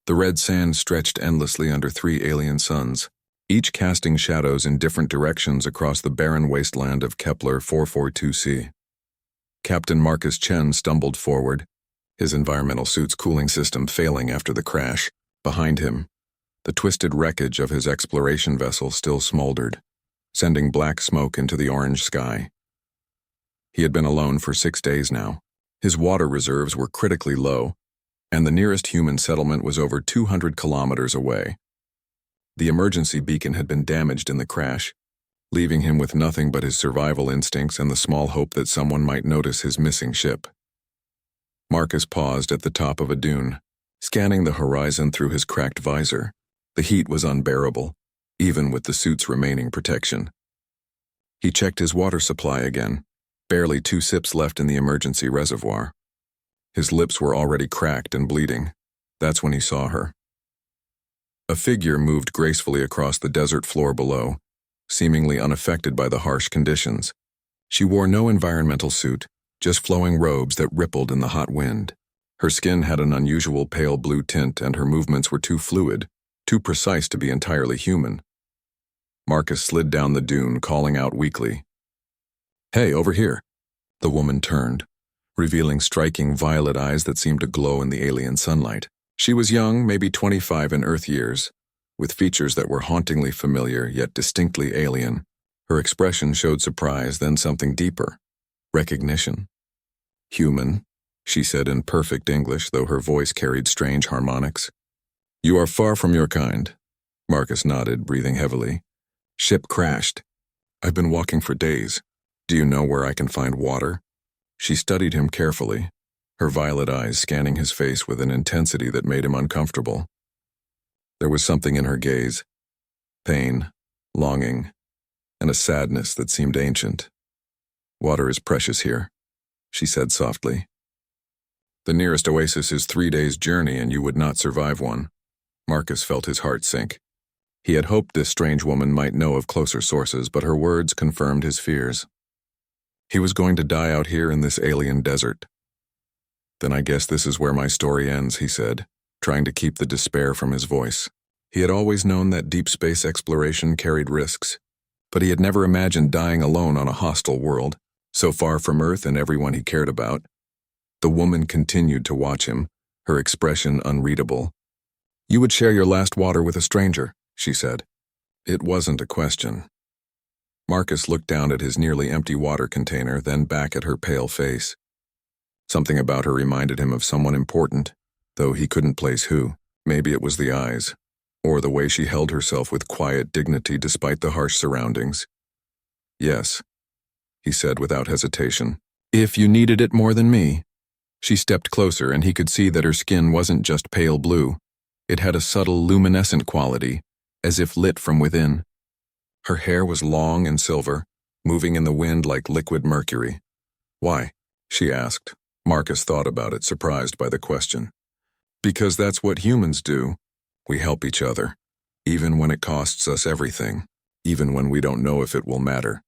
The red sand stretched endlessly under 3 alien suns, each casting shadows in different directions across the barren wasteland of Kepler 442c. Captain Marcus Chen stumbled forward, his environmental suit's cooling system failing after the crash. Behind him, the twisted wreckage of his exploration vessel still smoldered, sending black smoke into the orange sky. He had been alone for 6 days now. His water reserves were critically low, and the nearest human settlement was over 200 kilometers away. The emergency beacon had been damaged in the crash, leaving him with nothing but his survival instincts and the small hope that someone might notice his missing ship. Marcus paused at the top of a dune, scanning the horizon through his cracked visor. The heat was unbearable, even with the suit's remaining protection. He checked his water supply again, barely 2 sips left in the emergency reservoir. His lips were already cracked and bleeding. That's when he saw her. A figure moved gracefully across the desert floor below, seemingly unaffected by the harsh conditions. She wore no environmental suit, just flowing robes that rippled in the hot wind. Her skin had an unusual pale blue tint, and her movements were too fluid, too precise to be entirely human. Marcus slid down the dune, calling out weakly. "Hey, over here." The woman turned, revealing striking violet eyes that seemed to glow in the alien sunlight. She was young, maybe 25 in Earth years, with features that were hauntingly familiar yet distinctly alien. Her expression showed surprise, then something deeper. Recognition. "Human," she said in perfect English, though her voice carried strange harmonics. "You are far from your kind." Marcus nodded, breathing heavily. "Ship crashed. I've been walking for days. Do you know where I can find water?" She studied him carefully, her violet eyes scanning his face with an intensity that made him uncomfortable. There was something in her gaze, pain, longing, and a sadness that seemed ancient. "Water is precious here," she said softly. "The nearest oasis is 3 days' journey, and you would not survive one." Marcus felt his heart sink. He had hoped this strange woman might know of closer sources, but her words confirmed his fears. He was going to die out here in this alien desert. "Then I guess this is where my story ends," he said, trying to keep the despair from his voice. He had always known that deep space exploration carried risks, but he had never imagined dying alone on a hostile world, so far from Earth and everyone he cared about. The woman continued to watch him, her expression unreadable. "You would share your last water with a stranger," she said. It wasn't a question. Marcus looked down at his nearly empty water container, then back at her pale face. Something about her reminded him of someone important, though he couldn't place who. Maybe it was the eyes, or the way she held herself with quiet dignity despite the harsh surroundings. "Yes," he said without hesitation. "If you needed it more than me." She stepped closer, and he could see that her skin wasn't just pale blue. It had a subtle luminescent quality, as if lit from within. Her hair was long and silver, moving in the wind like liquid mercury. "Why?" she asked. Marcus thought about it, surprised by the question. "Because that's what humans do. We help each other, even when it costs us everything, even when we don't know if it will matter."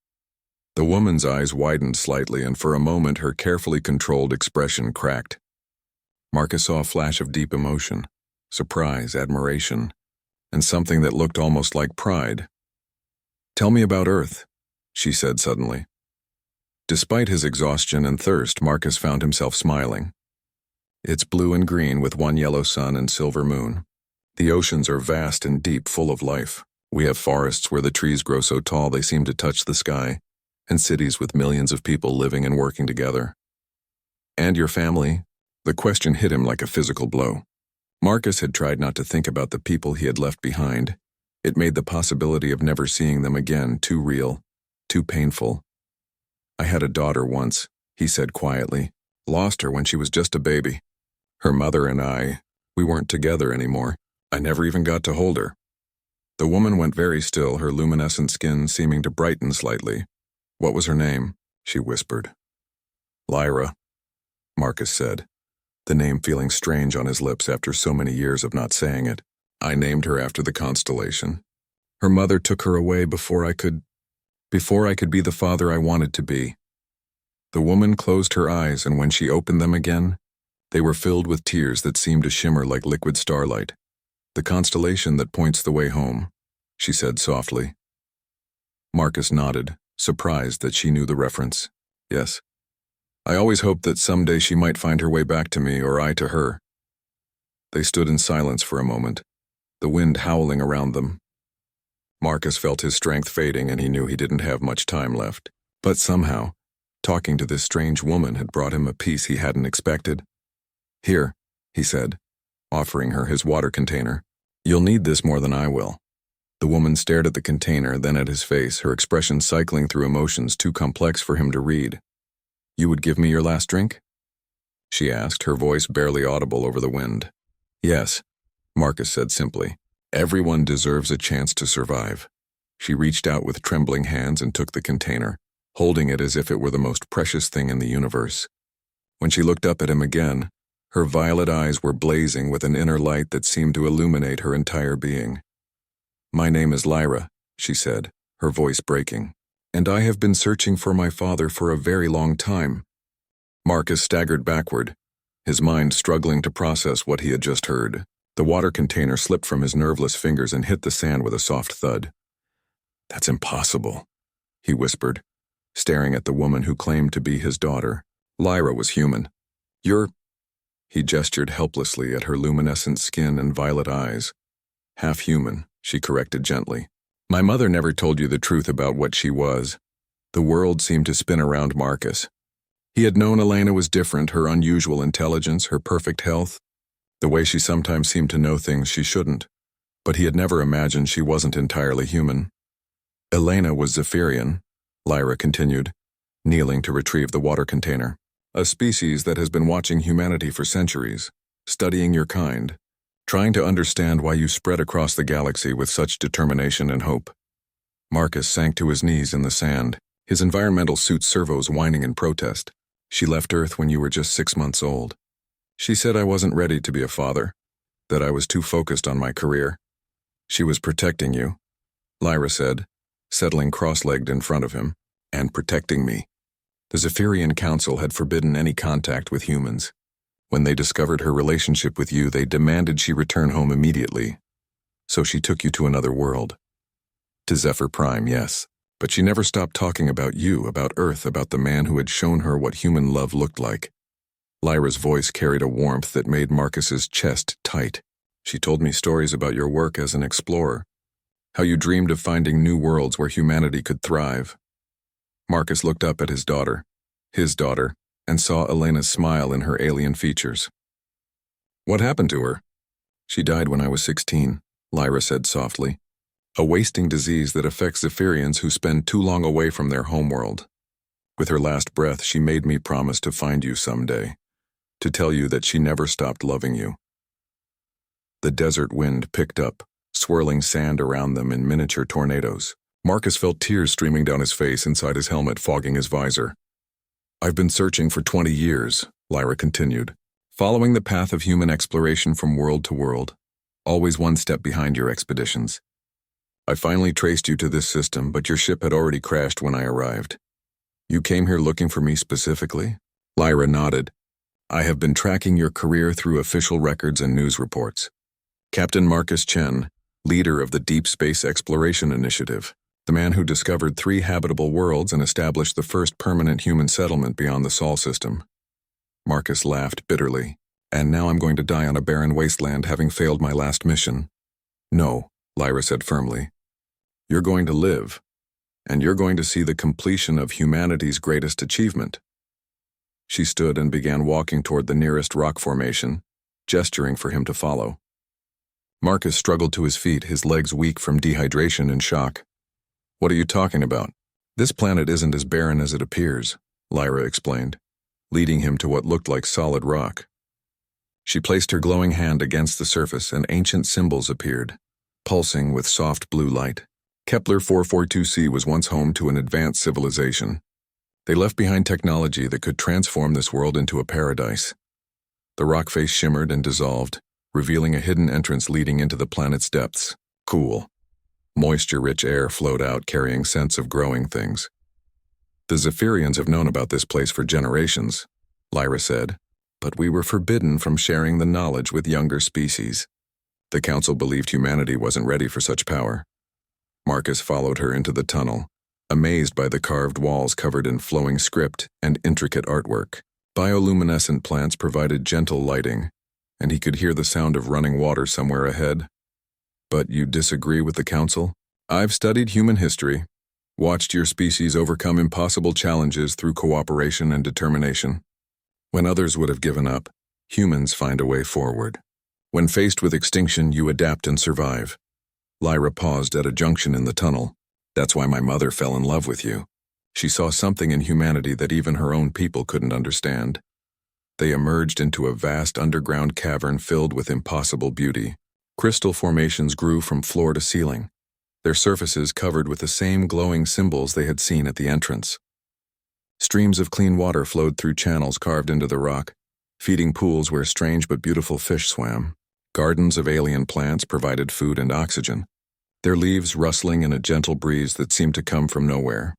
The woman's eyes widened slightly, and for a moment her carefully controlled expression cracked. Marcus saw a flash of deep emotion, surprise, admiration, and something that looked almost like pride. "Tell me about Earth," she said suddenly. Despite his exhaustion and thirst, Marcus found himself smiling. "It's blue and green with one yellow sun and silver moon. The oceans are vast and deep, full of life. We have forests where the trees grow so tall they seem to touch the sky, and cities with millions of people living and working together." "And your family?" The question hit him like a physical blow. Marcus had tried not to think about the people he had left behind. It made the possibility of never seeing them again too real, too painful. "I had a daughter once," he said quietly. "Lost her when she was just a baby. Her mother and we weren't together anymore. I never even got to hold her." The woman went very still, her luminescent skin seeming to brighten slightly. "What was her name?" she whispered. "Lyra," Marcus said, the name feeling strange on his lips after so many years of not saying it. "I named her after the constellation. Her mother took her away before I could be the father I wanted to be." The woman closed her eyes, and when she opened them again, they were filled with tears that seemed to shimmer like liquid starlight. The constellation that points the way home, she said softly. Marcus nodded, surprised that she knew the reference. Yes. I always hoped that someday she might find her way back to me or I to her. They stood in silence for a moment, the wind howling around them. Marcus felt his strength fading and he knew he didn't have much time left. But somehow, talking to this strange woman had brought him a peace he hadn't expected. Here, he said, offering her his water container. You'll need this more than I will. The woman stared at the container, then at his face, her expression cycling through emotions too complex for him to read. You would give me your last drink? She asked, her voice barely audible over the wind. Yes, Marcus said simply. Everyone deserves a chance to survive. She reached out with trembling hands and took the container, holding it as if it were the most precious thing in the universe. When she looked up at him again, her violet eyes were blazing with an inner light that seemed to illuminate her entire being. My name is Lyra, she said, her voice breaking, and I have been searching for my father for a very long time. Marcus staggered backward, his mind struggling to process what he had just heard. The water container slipped from his nerveless fingers and hit the sand with a soft thud. That's impossible, he whispered, staring at the woman who claimed to be his daughter. Lyra was human. He gestured helplessly at her luminescent skin and violet eyes. Half human, she corrected gently. My mother never told you the truth about what she was. The world seemed to spin around Marcus. He had known Elena was different, her unusual intelligence, her perfect health, the way she sometimes seemed to know things she shouldn't, but he had never imagined she wasn't entirely human. Elena was Zephyrian, Lyra continued, kneeling to retrieve the water container. A species that has been watching humanity for centuries, studying your kind, trying to understand why you spread across the galaxy with such determination and hope. Marcus sank to his knees in the sand, his environmental suit's servos whining in protest. She left Earth when you were just 6 months old. She said I wasn't ready to be a father, that I was too focused on my career. She was protecting you, Lyra said, settling cross-legged in front of him, and protecting me. The Zephyrian Council had forbidden any contact with humans. When they discovered her relationship with you, they demanded she return home immediately. So she took you to another world. To Zephyr Prime, yes. But she never stopped talking about you, about Earth, about the man who had shown her what human love looked like. Lyra's voice carried a warmth that made Marcus's chest tight. She told me stories about your work as an explorer, how you dreamed of finding new worlds where humanity could thrive. Marcus looked up at his daughter, and saw Elena's smile in her alien features. What happened to her? She died when I was 16, Lyra said softly. A wasting disease that affects Zephyrians who spend too long away from their homeworld. With her last breath, she made me promise to find you someday, to tell you that she never stopped loving you. The desert wind picked up, swirling sand around them in miniature tornadoes. Marcus felt tears streaming down his face inside his helmet, fogging his visor. I've been searching for 20 years, Lyra continued, following the path of human exploration from world to world, always one step behind your expeditions. I finally traced you to this system, but your ship had already crashed when I arrived. You came here looking for me specifically? Lyra nodded. I have been tracking your career through official records and news reports. Captain Marcus Chen, leader of the Deep Space Exploration Initiative, the man who discovered 3 habitable worlds and established the first permanent human settlement beyond the Sol system. Marcus laughed bitterly. And now I'm going to die on a barren wasteland, having failed my last mission. No, Lyra said firmly. You're going to live, and you're going to see the completion of humanity's greatest achievement. She stood and began walking toward the nearest rock formation, gesturing for him to follow. Marcus struggled to his feet, his legs weak from dehydration and shock. What are you talking about? This planet isn't as barren as it appears, Lyra explained, leading him to what looked like solid rock. She placed her glowing hand against the surface and ancient symbols appeared, pulsing with soft blue light. Kepler 442c was once home to an advanced civilization. They left behind technology that could transform this world into a paradise. The rock face shimmered and dissolved, revealing a hidden entrance leading into the planet's depths. Cool. Moisture-rich air flowed out, carrying scents of growing things. The Zephyrians have known about this place for generations, Lyra said, but we were forbidden from sharing the knowledge with younger species. The council believed humanity wasn't ready for such power. Marcus followed her into the tunnel, amazed by the carved walls covered in flowing script and intricate artwork. Bioluminescent plants provided gentle lighting, and he could hear the sound of running water somewhere ahead. But you disagree with the council? I've studied human history, watched your species overcome impossible challenges through cooperation and determination. When others would have given up, humans find a way forward. When faced with extinction, you adapt and survive. Lyra paused at a junction in the tunnel. That's why my mother fell in love with you. She saw something in humanity that even her own people couldn't understand. They emerged into a vast underground cavern filled with impossible beauty. Crystal formations grew from floor to ceiling, their surfaces covered with the same glowing symbols they had seen at the entrance. Streams of clean water flowed through channels carved into the rock, feeding pools where strange but beautiful fish swam. Gardens of alien plants provided food and oxygen, their leaves rustling in a gentle breeze that seemed to come from nowhere.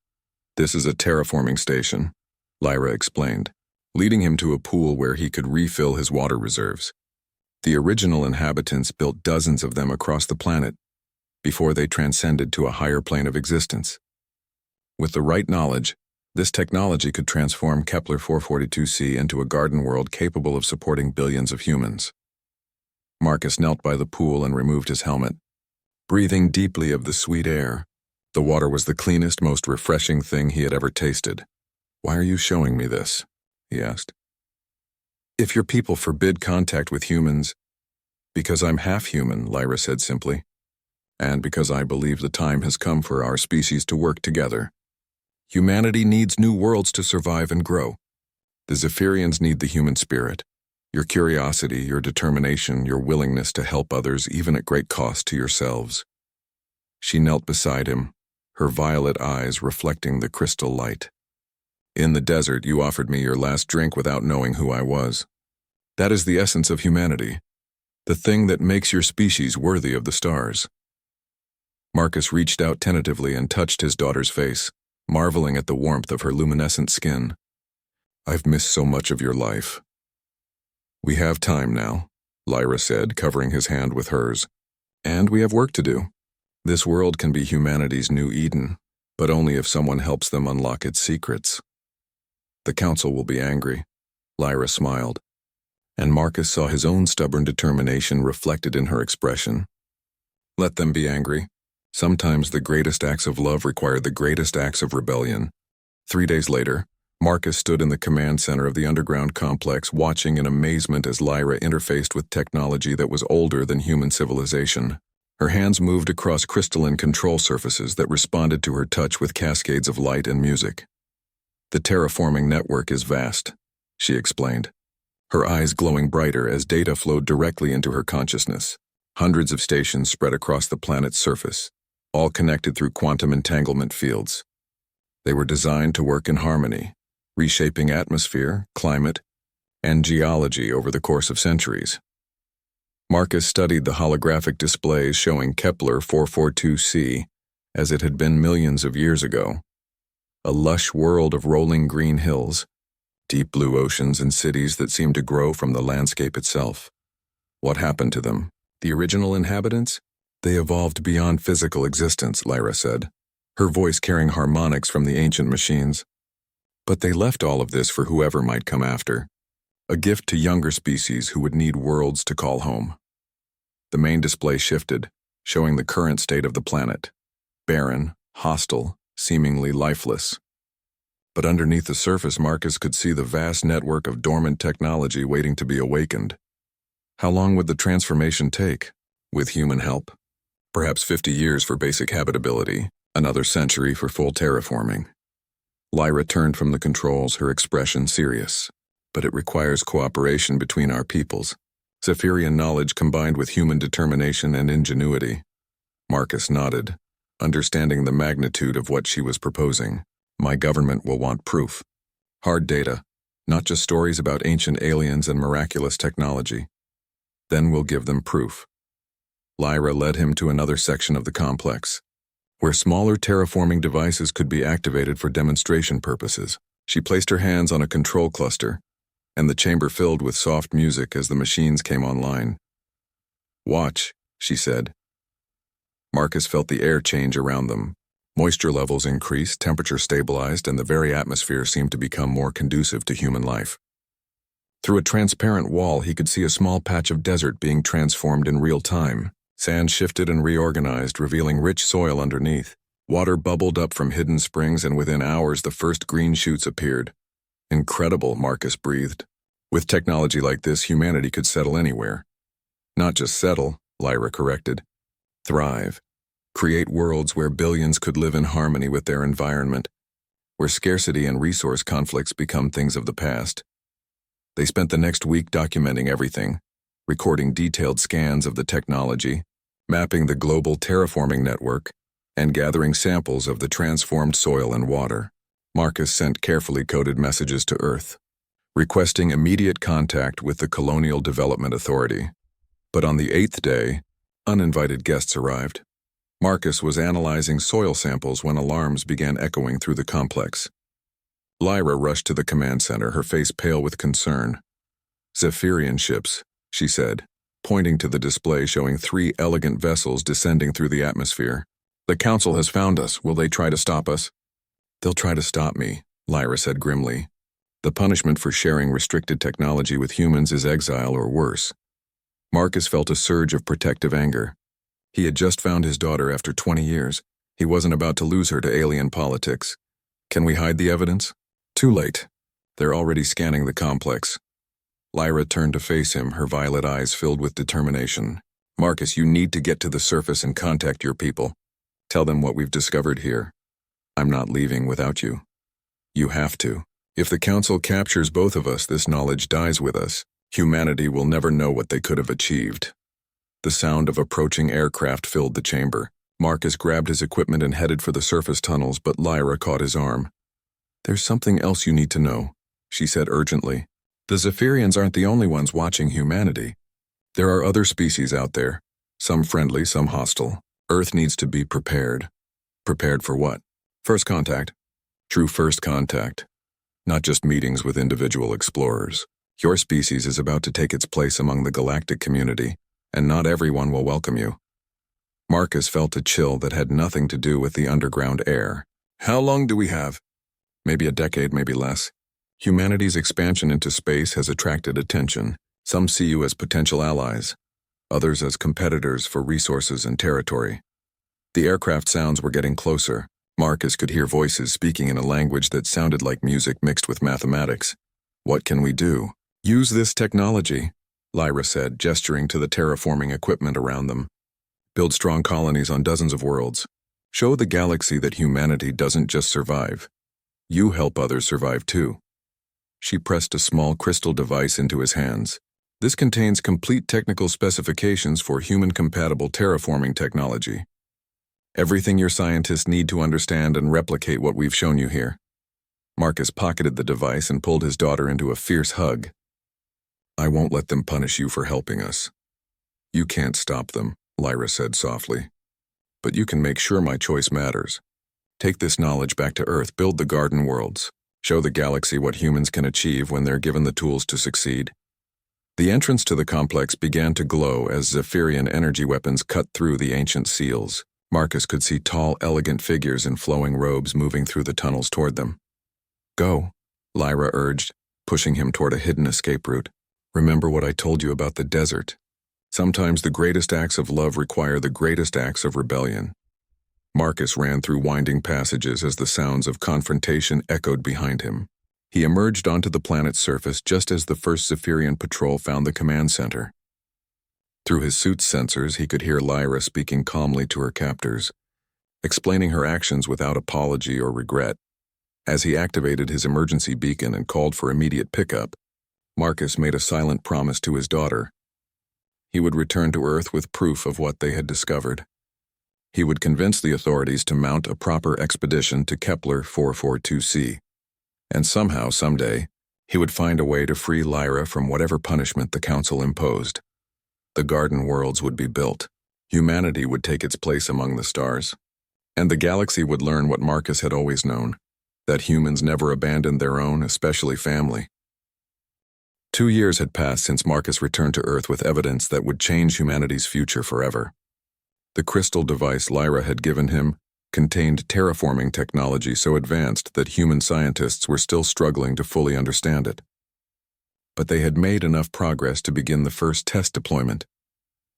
This is a terraforming station, Lyra explained, leading him to a pool where he could refill his water reserves. The original inhabitants built dozens of them across the planet before they transcended to a higher plane of existence. With the right knowledge, this technology could transform Kepler 442c into a garden world capable of supporting billions of humans. Marcus knelt by the pool and removed his helmet, breathing deeply of the sweet air. The water was the cleanest, most refreshing thing he had ever tasted. "Why are you showing me this?" he asked. "If your people forbid contact with humans..." "Because I'm half human," Lyra said simply. "And because I believe the time has come for our species to work together. Humanity needs new worlds to survive and grow. The Zephyrians need the human spirit. Your curiosity, your determination, your willingness to help others even at great cost to yourselves." She knelt beside him, her violet eyes reflecting the crystal light. "In the desert, you offered me your last drink without knowing who I was. That is the essence of humanity, the thing that makes your species worthy of the stars." Marcus reached out tentatively and touched his daughter's face, marveling at the warmth of her luminescent skin. "I've missed so much of your life." "We have time now," Lyra said, covering his hand with hers. "And we have work to do. This world can be humanity's new Eden, but only if someone helps them unlock its secrets." "The council will be angry," Lyra smiled, and Marcus saw his own stubborn determination reflected in her expression. "Let them be angry. Sometimes the greatest acts of love require the greatest acts of rebellion." 3 days later, Marcus stood in the command center of the underground complex, watching in amazement as Lyra interfaced with technology that was older than human civilization. Her hands moved across crystalline control surfaces that responded to her touch with cascades of light and music. "The terraforming network is vast," she explained, her eyes glowing brighter as data flowed directly into her consciousness. Hundreds of stations spread across the planet's surface, all connected through quantum entanglement fields. They were designed to work in harmony, reshaping atmosphere, climate, and geology over the course of centuries. Marcus studied the holographic displays showing Kepler 442c as it had been millions of years ago. A lush world of rolling green hills, deep blue oceans, and cities that seemed to grow from the landscape itself. What happened to them? The original inhabitants? "They evolved beyond physical existence," Lyra said, her voice carrying harmonics from the ancient machines. "But they left all of this for whoever might come after, a gift to younger species who would need worlds to call home." The main display shifted, showing the current state of the planet: barren, hostile, seemingly lifeless. But underneath the surface, Marcus could see the vast network of dormant technology waiting to be awakened. How long would the transformation take? With human help? Perhaps 50 years for basic habitability, another century for full terraforming. Lyra turned from the controls, her expression serious. "But it requires cooperation between our peoples. Zephyrian knowledge combined with human determination and ingenuity." Marcus nodded, understanding the magnitude of what she was proposing. "My government will want proof. Hard data, not just stories about ancient aliens and miraculous technology. Then we'll give them proof." Lyra led him to another section of the complex, where smaller terraforming devices could be activated for demonstration purposes. She placed her hands on a control cluster, and the chamber filled with soft music as the machines came online. "Watch," she said. Marcus felt the air change around them. Moisture levels increased, temperature stabilized, and the very atmosphere seemed to become more conducive to human life. Through a transparent wall, he could see a small patch of desert being transformed in real time. Sand shifted and reorganized, revealing rich soil underneath. Water bubbled up from hidden springs, and within hours the first green shoots appeared. Incredible, Marcus breathed. With technology like this, humanity could settle anywhere. Not just settle, Lyra corrected. Thrive. Create worlds where billions could live in harmony with their environment, where scarcity and resource conflicts become things of the past. They spent the next week documenting everything, recording detailed scans of the technology, mapping the global terraforming network, and gathering samples of the transformed soil and water. Marcus sent carefully coded messages to Earth, requesting immediate contact with the Colonial Development Authority. But on the 8th day, uninvited guests arrived. Marcus was analyzing soil samples when alarms began echoing through the complex. Lyra rushed to the command center, her face pale with concern. Zephyrian ships, she said, pointing to the display showing 3 elegant vessels descending through the atmosphere. The Council has found us. Will they try to stop us? They'll try to stop me, Lyra said grimly. The punishment for sharing restricted technology with humans is exile or worse. Marcus felt a surge of protective anger. He had just found his daughter after 20 years. He wasn't about to lose her to alien politics. Can we hide the evidence? Too late. They're already scanning the complex. Lyra turned to face him, her violet eyes filled with determination. Marcus, you need to get to the surface and contact your people. Tell them what we've discovered here. I'm not leaving without you. You have to. If the Council captures both of us, this knowledge dies with us. Humanity will never know what they could have achieved. The sound of approaching aircraft filled the chamber. Marcus grabbed his equipment and headed for the surface tunnels, but Lyra caught his arm. There's something else you need to know, she said urgently. The Zephyrians aren't the only ones watching humanity. There are other species out there, some friendly, some hostile. Earth needs to be prepared. Prepared for what? First contact. True first contact. Not just meetings with individual explorers. Your species is about to take its place among the galactic community, and not everyone will welcome you. Marcus felt a chill that had nothing to do with the underground air. How long do we have? Maybe a decade, maybe less. Humanity's expansion into space has attracted attention. Some see you as potential allies, others as competitors for resources and territory. The aircraft sounds were getting closer. Marcus could hear voices speaking in a language that sounded like music mixed with mathematics. What can we do? Use this technology, Lyra said, gesturing to the terraforming equipment around them. Build strong colonies on dozens of worlds. Show the galaxy that humanity doesn't just survive. You help others survive too. She pressed a small crystal device into his hands. This contains complete technical specifications for human-compatible terraforming technology. Everything your scientists need to understand and replicate what we've shown you here. Marcus pocketed the device and pulled his daughter into a fierce hug. I won't let them punish you for helping us. You can't stop them, Lyra said softly. But you can make sure my choice matters. Take this knowledge back to Earth, build the garden worlds. Show the galaxy what humans can achieve when they're given the tools to succeed. The entrance to the complex began to glow as Zephyrian energy weapons cut through the ancient seals. Marcus could see tall, elegant figures in flowing robes moving through the tunnels toward them. Go, Lyra urged, pushing him toward a hidden escape route. Remember what I told you about the desert. Sometimes the greatest acts of love require the greatest acts of rebellion. Marcus ran through winding passages as the sounds of confrontation echoed behind him. He emerged onto the planet's surface just as the first Zephyrian patrol found the command center. Through his suit's sensors, he could hear Lyra speaking calmly to her captors, explaining her actions without apology or regret. As he activated his emergency beacon and called for immediate pickup, Marcus made a silent promise to his daughter. He would return to Earth with proof of what they had discovered. He would convince the authorities to mount a proper expedition to Kepler 442c. And somehow, someday, he would find a way to free Lyra from whatever punishment the Council imposed. The garden worlds would be built. Humanity would take its place among the stars. And the galaxy would learn what Marcus had always known, that humans never abandoned their own, especially family. 2 years had passed since Marcus returned to Earth with evidence that would change humanity's future forever. The crystal device Lyra had given him contained terraforming technology so advanced that human scientists were still struggling to fully understand it. But they had made enough progress to begin the first test deployment.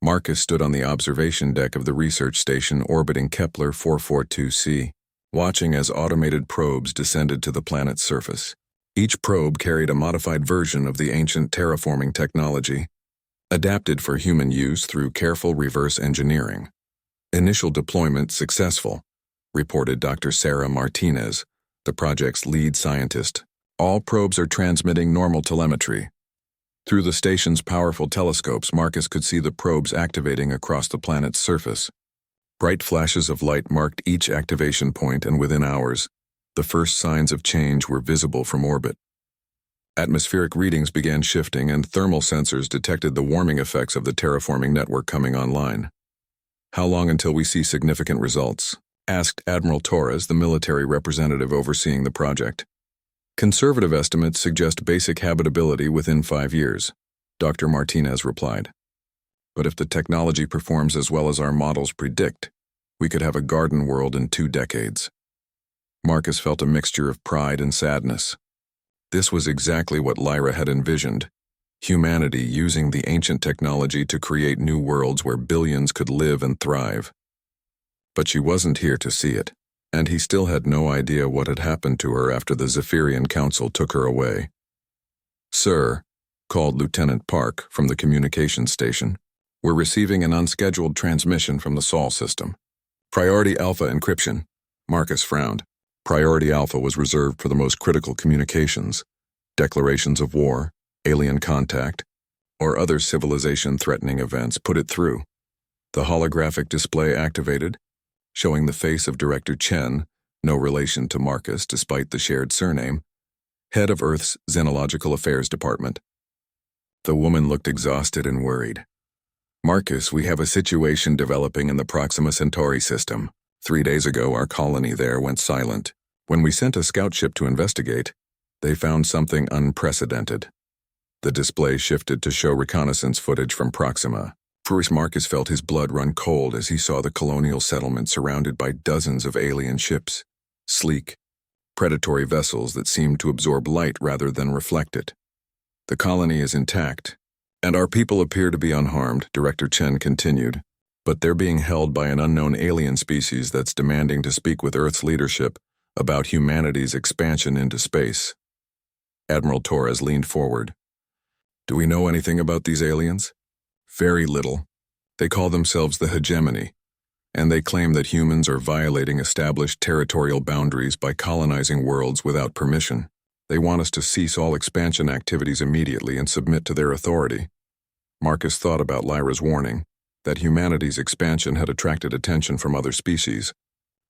Marcus stood on the observation deck of the research station orbiting Kepler 442c, watching as automated probes descended to the planet's surface. Each probe carried a modified version of the ancient terraforming technology, adapted for human use through careful reverse engineering. Initial deployment successful, reported Dr. Sarah Martinez, the project's lead scientist. All probes are transmitting normal telemetry. Through the station's powerful telescopes, Marcus could see the probes activating across the planet's surface. Bright flashes of light marked each activation point, and within hours, the first signs of change were visible from orbit. Atmospheric readings began shifting, and thermal sensors detected the warming effects of the terraforming network coming online. "How long until we see significant results?" asked Admiral Torres, the military representative overseeing the project. "Conservative estimates suggest basic habitability within 5 years," Dr. Martinez replied. "But if the technology performs as well as our models predict, we could have a garden world in 2 decades. Marcus felt a mixture of pride and sadness. This was exactly what Lyra had envisioned: humanity using the ancient technology to create new worlds where billions could live and thrive. But she wasn't here to see it, and he still had no idea what had happened to her after the Zephyrian Council took her away. "Sir," called Lieutenant Park from the communications station, "we're receiving an unscheduled transmission from the Sol system. Priority Alpha encryption." Marcus frowned. Priority Alpha was reserved for the most critical communications, declarations of war, alien contact, or other civilization-threatening events. "Put it through." The holographic display activated, showing the face of Director Chen, no relation to Marcus despite the shared surname, head of Earth's Xenological Affairs Department. The woman looked exhausted and worried. "Marcus, we have a situation developing in the Proxima Centauri system. 3 days ago, our colony there went silent. When we sent a scout ship to investigate, they found something unprecedented." The display shifted to show reconnaissance footage from Proxima. First, Marcus felt his blood run cold as he saw the colonial settlement surrounded by dozens of alien ships, sleek, predatory vessels that seemed to absorb light rather than reflect it. "The colony is intact, and our people appear to be unharmed," Director Chen continued, "but they're being held by an unknown alien species that's demanding to speak with Earth's leadership about humanity's expansion into space." Admiral Torres leaned forward. "Do we know anything about these aliens?" "Very little. They call themselves the Hegemony, and they claim that humans are violating established territorial boundaries by colonizing worlds without permission. They want us to cease all expansion activities immediately and submit to their authority." Marcus thought about Lyra's warning, that humanity's expansion had attracted attention from other species.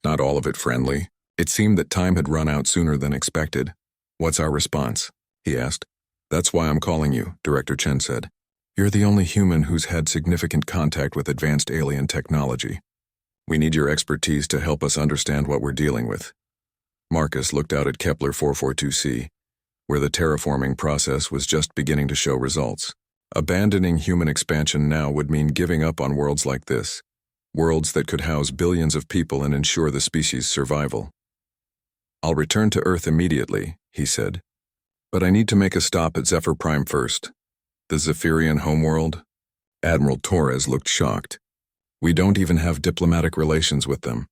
Not all of it friendly. It seemed that time had run out sooner than expected. "What's our response?" he asked. "That's why I'm calling you," Director Chen said. "You're the only human who's had significant contact with advanced alien technology. We need your expertise to help us understand what we're dealing with." Marcus looked out at Kepler 442c, where the terraforming process was just beginning to show results. Abandoning human expansion now would mean giving up on worlds like this, worlds that could house billions of people and ensure the species' survival. "I'll return to Earth immediately," he said, "but I need to make a stop at Zephyr Prime first." "The Zephyrian homeworld?" Admiral Torres looked shocked. "We don't even have diplomatic relations with them."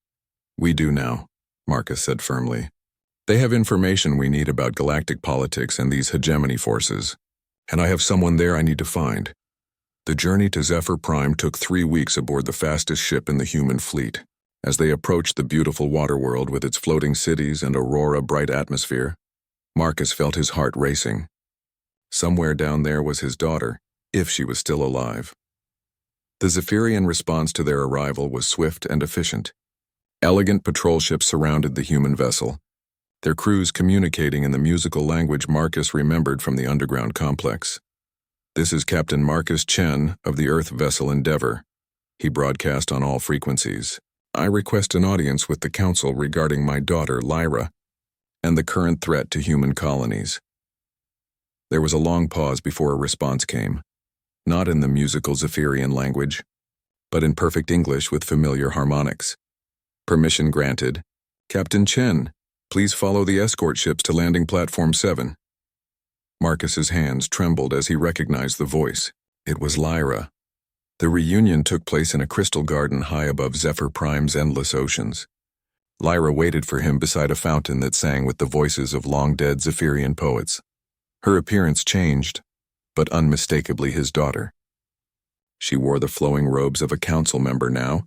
"We do now," Marcus said firmly. "They have information we need about galactic politics and these hegemony forces, and I have someone there I need to find." The journey to Zephyr Prime took 3 weeks aboard the fastest ship in the human fleet. As they approached the beautiful water world with its floating cities and aurora-bright atmosphere, Marcus felt his heart racing. Somewhere down there was his daughter, if she was still alive. The Zephyrian response to their arrival was swift and efficient. Elegant patrol ships surrounded the human vessel, their crews communicating in the musical language Marcus remembered from the underground complex. "This is Captain Marcus Chen of the Earth vessel Endeavor," he broadcast on all frequencies. "I request an audience with the Council regarding my daughter, Lyra, and the current threat to human colonies." There was a long pause before a response came, not in the musical Zephyrian language, but in perfect English with familiar harmonics. Permission granted. Captain Chen, please follow the escort ships to landing platform 7. Marcus's hands trembled as he recognized the voice. It was Lyra. The reunion took place in a crystal garden high above Zephyr Prime's endless oceans. Lyra waited for him beside a fountain that sang with the voices of long-dead Zephyrian poets. Her appearance changed, but unmistakably his daughter. She wore the flowing robes of a council member now,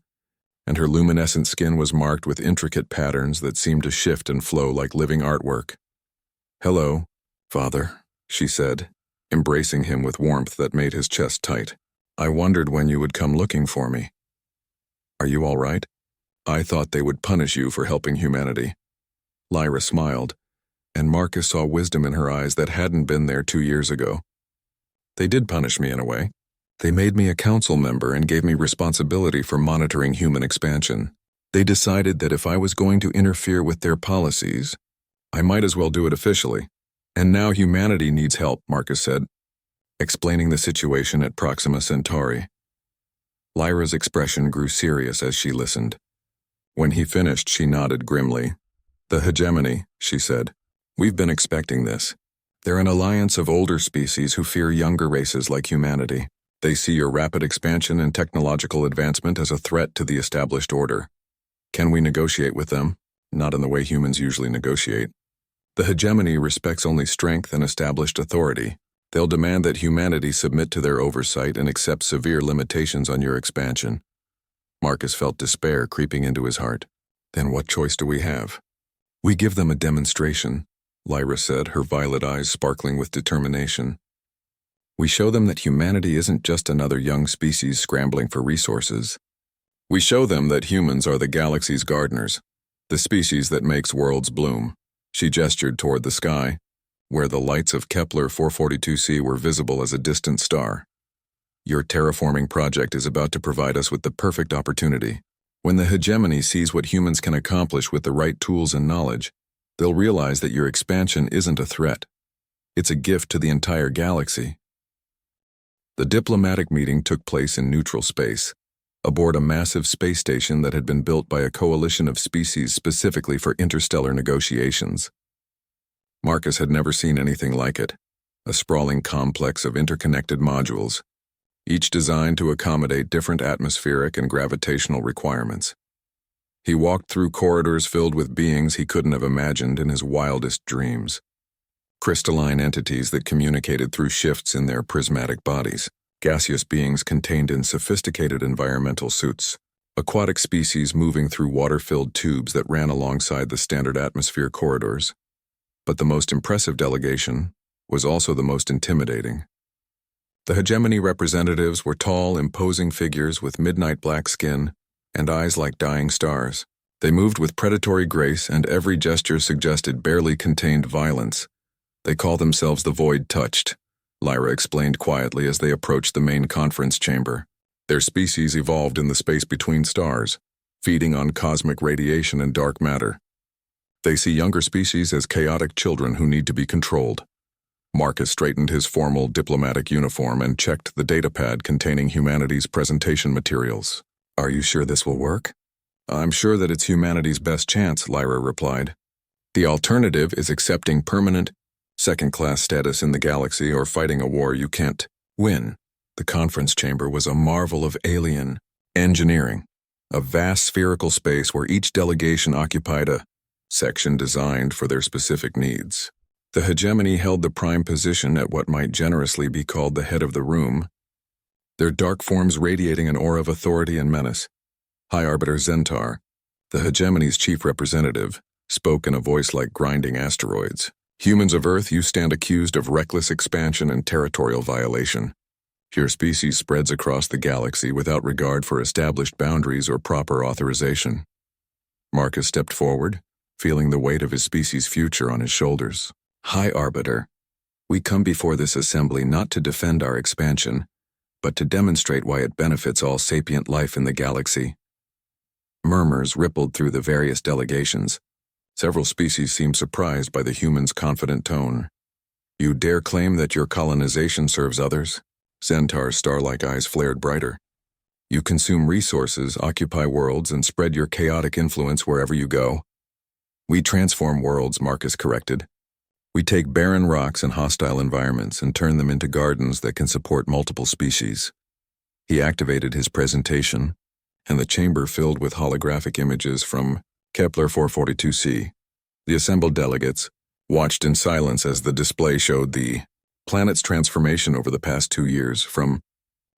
and her luminescent skin was marked with intricate patterns that seemed to shift and flow like living artwork. "Hello, Father," she said, embracing him with warmth that made his chest tight. "I wondered when you would come looking for me. Are you all right? I thought they would punish you for helping humanity." Lyra smiled, and Marcus saw wisdom in her eyes that hadn't been there 2 years ago. "They did punish me in a way. They made me a council member and gave me responsibility for monitoring human expansion. They decided that if I was going to interfere with their policies, I might as well do it officially. And now humanity needs help," Marcus said, explaining the situation at Proxima Centauri. Lyra's expression grew serious as she listened. When he finished, she nodded grimly. "The hegemony," she said. "We've been expecting this. They're an alliance of older species who fear younger races like humanity. They see your rapid expansion and technological advancement as a threat to the established order. Can we negotiate with them? Not in the way humans usually negotiate. The hegemony respects only strength and established authority. They'll demand that humanity submit to their oversight and accept severe limitations on your expansion." Marcus felt despair creeping into his heart. "Then what choice do we have?" "We give them a demonstration," Lyra said, her violet eyes sparkling with determination. "We show them that humanity isn't just another young species scrambling for resources. We show them that humans are the galaxy's gardeners, the species that makes worlds bloom." She gestured toward the sky, where the lights of Kepler 442c were visible as a distant star. "Your terraforming project is about to provide us with the perfect opportunity. When the hegemony sees what humans can accomplish with the right tools and knowledge, they'll realize that your expansion isn't a threat. It's a gift to the entire galaxy." The diplomatic meeting took place in neutral space, aboard a massive space station that had been built by a coalition of species specifically for interstellar negotiations. Marcus had never seen anything like it, a sprawling complex of interconnected modules, each designed to accommodate different atmospheric and gravitational requirements. He walked through corridors filled with beings he couldn't have imagined in his wildest dreams. Crystalline entities that communicated through shifts in their prismatic bodies. Gaseous beings contained in sophisticated environmental suits. Aquatic species moving through water-filled tubes that ran alongside the standard atmosphere corridors. But the most impressive delegation was also the most intimidating. The hegemony representatives were tall, imposing figures with midnight black skin and eyes like dying stars. They moved with predatory grace, and every gesture suggested barely contained violence. "They call themselves the Void Touched," Lyra explained quietly as they approached the main conference chamber. "Their species evolved in the space between stars, feeding on cosmic radiation and dark matter. They see younger species as chaotic children who need to be controlled." Marcus straightened his formal diplomatic uniform and checked the datapad containing humanity's presentation materials. "Are you sure this will work?" "I'm sure that it's humanity's best chance," Lyra replied. "The alternative is accepting permanent, second-class status in the galaxy or fighting a war you can't win." The conference chamber was a marvel of alien engineering, a vast spherical space where each delegation occupied a section designed for their specific needs. The hegemony held the prime position at what might generously be called the head of the room, their dark forms radiating an aura of authority and menace. High Arbiter Zentar, the hegemony's chief representative, spoke in a voice like grinding asteroids. "Humans of Earth, you stand accused of reckless expansion and territorial violation. Your species spreads across the galaxy without regard for established boundaries or proper authorization." Marcus stepped forward, feeling the weight of his species' future on his shoulders. "High Arbiter, we come before this assembly not to defend our expansion, but to demonstrate why it benefits all sapient life in the galaxy." Murmurs rippled through the various delegations. Several species seemed surprised by the humans' confident tone. You dare claim that your colonization serves others? Xentar's star-like eyes flared brighter. You consume resources, occupy worlds, and spread your chaotic influence wherever you go. We transform worlds, Marcus corrected. We take barren rocks and hostile environments and turn them into gardens that can support multiple species. He activated his presentation, and the chamber filled with holographic images from Kepler 442c. The assembled delegates watched in silence as the display showed the planet's transformation over the past 2 years, from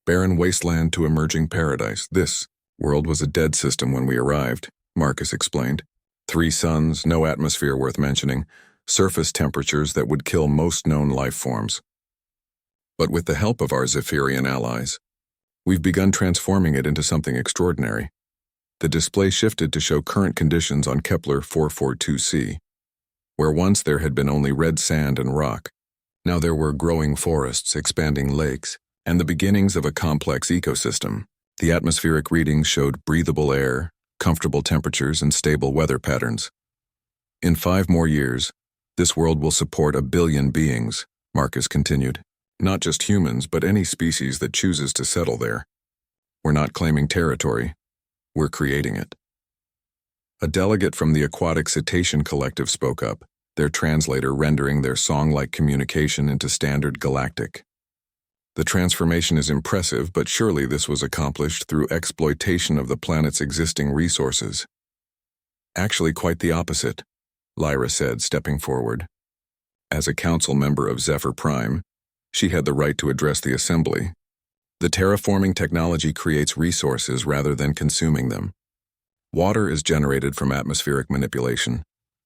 barren wasteland to emerging paradise. This world was a dead system when we arrived, Marcus explained. 3 suns, no atmosphere worth mentioning, surface temperatures that would kill most known life forms. But with the help of our Zephyrian allies, we've begun transforming it into something extraordinary. The display shifted to show current conditions on Kepler 442c. Where once there had been only red sand and rock, now there were growing forests, expanding lakes, and the beginnings of a complex ecosystem. The atmospheric readings showed breathable air, comfortable temperatures, and stable weather patterns. In 5 more years, this world will support 1 billion beings, Marcus continued. Not just humans, but any species that chooses to settle there. We're not claiming territory, we're creating it. A delegate from the Aquatic Cetacean Collective spoke up, their translator rendering their song-like communication into standard galactic. The transformation is impressive, but surely this was accomplished through exploitation of the planet's existing resources. Actually, quite the opposite, Lyra said, stepping forward. As a council member of Zephyr Prime, she had the right to address the assembly. The terraforming technology creates resources rather than consuming them. Water is generated from atmospheric manipulation.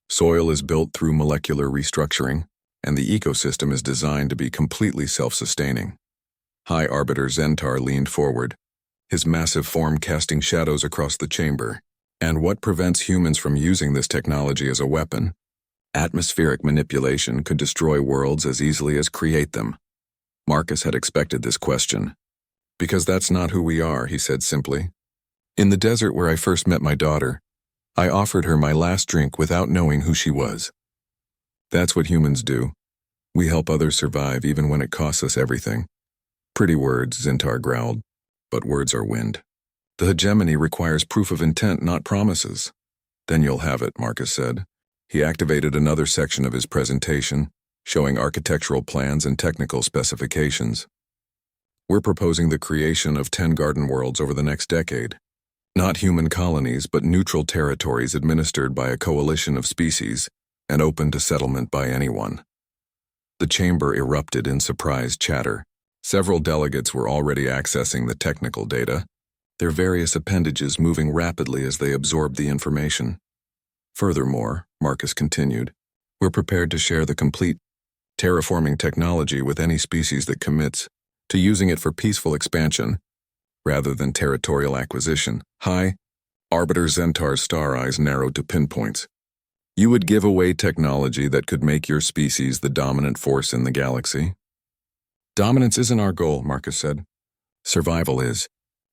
Soil is built through molecular restructuring, and the ecosystem is designed to be completely self-sustaining. High Arbiter Xentar leaned forward, his massive form casting shadows across the chamber. And what prevents humans from using this technology as a weapon? Atmospheric manipulation could destroy worlds as easily as create them. Marcus had expected this question. Because that's not who we are, he said simply. In the desert where I first met my daughter, I offered her my last drink without knowing who she was. That's what humans do. We help others survive even when it costs us everything. Pretty words, Xentar growled, but words are wind. The hegemony requires proof of intent, not promises. Then you'll have it, Marcus said. He activated another section of his presentation, showing architectural plans and technical specifications. We're proposing the creation of 10 garden worlds over the next decade. Not human colonies, but neutral territories administered by a coalition of species and open to settlement by anyone. The chamber erupted in surprised chatter. Several delegates were already accessing the technical data, their various appendages moving rapidly as they absorbed the information. Furthermore, Marcus continued, we're prepared to share the complete terraforming technology with any species that commits to using it for peaceful expansion rather than territorial acquisition. High Arbiter Xentar's star eyes narrowed to pinpoints. You would give away technology that could make your species the dominant force in the galaxy? Dominance isn't our goal, Marcus said. Survival is.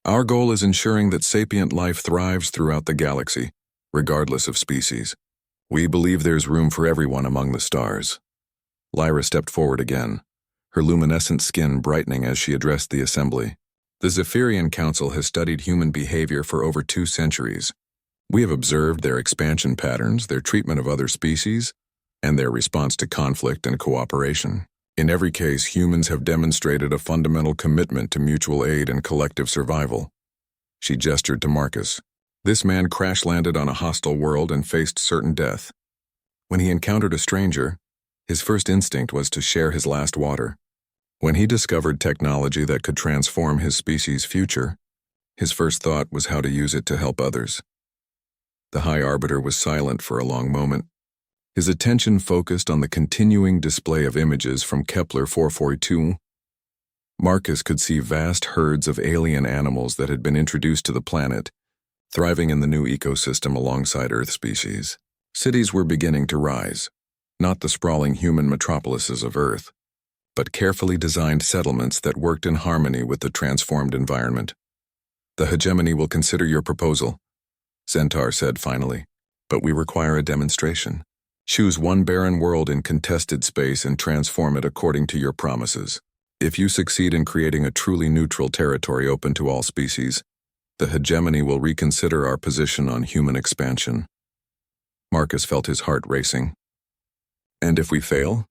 Our goal is ensuring that sapient life thrives throughout the galaxy, regardless of species. We believe there's room for everyone among the stars. Lyra stepped forward again, her luminescent skin brightening as she addressed the assembly. The Zephyrian Council has studied human behavior for over 2 centuries. We have observed their expansion patterns, their treatment of other species, and their response to conflict and cooperation. In every case, humans have demonstrated a fundamental commitment to mutual aid and collective survival. She gestured to Marcus. This man crash-landed on a hostile world and faced certain death. When he encountered a stranger, his first instinct was to share his last water. When he discovered technology that could transform his species' future, his first thought was how to use it to help others. The High Arbiter was silent for a long moment, his attention focused on the continuing display of images from Kepler 442. Marcus could see vast herds of alien animals that had been introduced to the planet, thriving in the new ecosystem alongside Earth species. Cities were beginning to rise, not the sprawling human metropolises of Earth, but carefully designed settlements that worked in harmony with the transformed environment. The hegemony will consider your proposal, Xentar said finally, but we require a demonstration. Choose one barren world in contested space and transform it according to your promises. If you succeed in creating a truly neutral territory open to all species, the hegemony will reconsider our position on human expansion. Marcus felt his heart racing. And if we fail?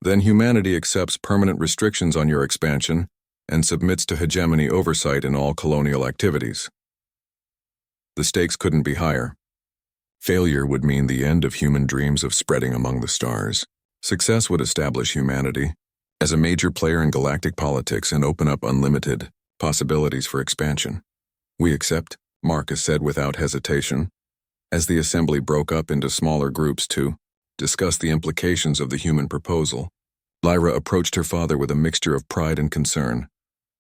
Then humanity accepts permanent restrictions on your expansion and submits to hegemony oversight in all colonial activities. The stakes couldn't be higher. Failure would mean the end of human dreams of spreading among the stars. Success would establish humanity as a major player in galactic politics and open up unlimited possibilities for expansion. We accept, Marcus said without hesitation, as the assembly broke up into smaller groups to discuss the implications of the human proposal. Lyra approached her father with a mixture of pride and concern.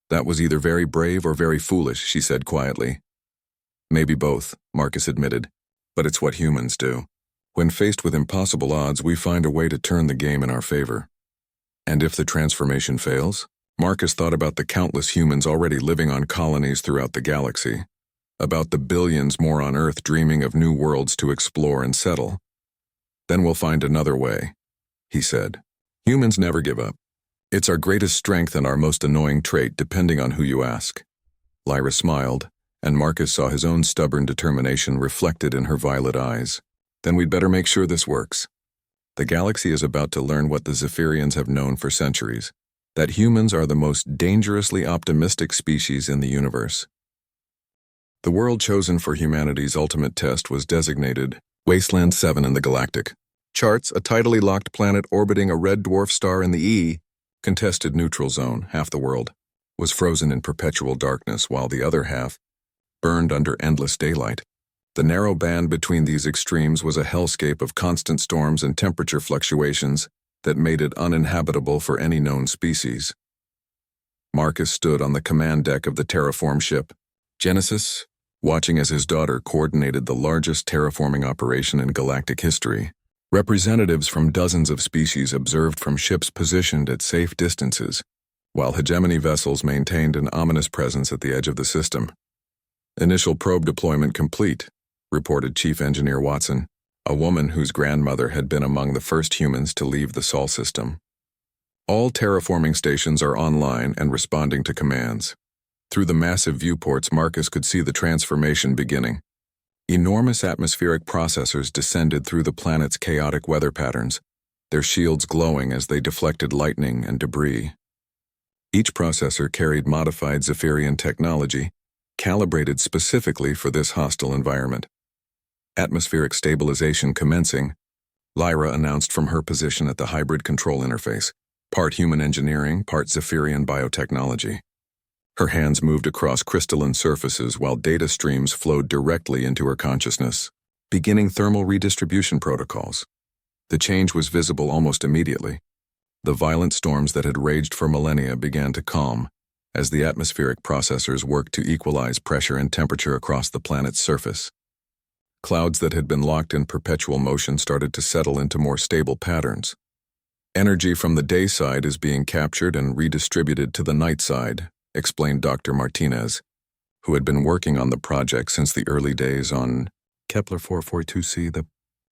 That was either very brave or very foolish, she said quietly. Maybe both, Marcus admitted, but it's what humans do. When faced with impossible odds, we find a way to turn the game in our favor. And if the transformation fails? Marcus thought about the countless humans already living on colonies throughout the galaxy, about the billions more on Earth dreaming of new worlds to explore and settle. Then we'll find another way, he said. Humans never give up. It's our greatest strength and our most annoying trait, depending on who you ask. Lyra smiled, and Marcus saw his own stubborn determination reflected in her violet eyes. Then we'd better make sure this works. The galaxy is about to learn what the Zephyrians have known for centuries, that humans are the most dangerously optimistic species in the universe. The world chosen for humanity's ultimate test was designated Wasteland 7 in the galactic. Charts, a tidally locked planet orbiting a red dwarf star in the E, contested neutral zone, half the world, was frozen in perpetual darkness while the other half burned under endless daylight. The narrow band between these extremes was a hellscape of constant storms and temperature fluctuations that made it uninhabitable for any known species. Marcus stood on the command deck of the terraform ship, Genesis, watching as his daughter coordinated the largest terraforming operation in galactic history. Representatives from dozens of species observed from ships positioned at safe distances, while hegemony vessels maintained an ominous presence at the edge of the system. Initial probe deployment complete, reported Chief Engineer Watson, a woman whose grandmother had been among the first humans to leave the Sol system. All terraforming stations are online and responding to commands. Through the massive viewports, Marcus could see the transformation beginning. Enormous atmospheric processors descended through the planet's chaotic weather patterns, their shields glowing as they deflected lightning and debris. Each processor carried modified Zephyrian technology, calibrated specifically for this hostile environment. Atmospheric stabilization commencing, Lyra announced from her position at the hybrid control interface, part human engineering, part Zephyrian biotechnology. Her hands moved across crystalline surfaces while data streams flowed directly into her consciousness, beginning thermal redistribution protocols. The change was visible almost immediately. The violent storms that had raged for millennia began to calm as the atmospheric processors worked to equalize pressure and temperature across the planet's surface. Clouds that had been locked in perpetual motion started to settle into more stable patterns. Energy from the day side is being captured and redistributed to the night side, explained Dr. Martinez, who had been working on the project since the early days on Kepler 442c. The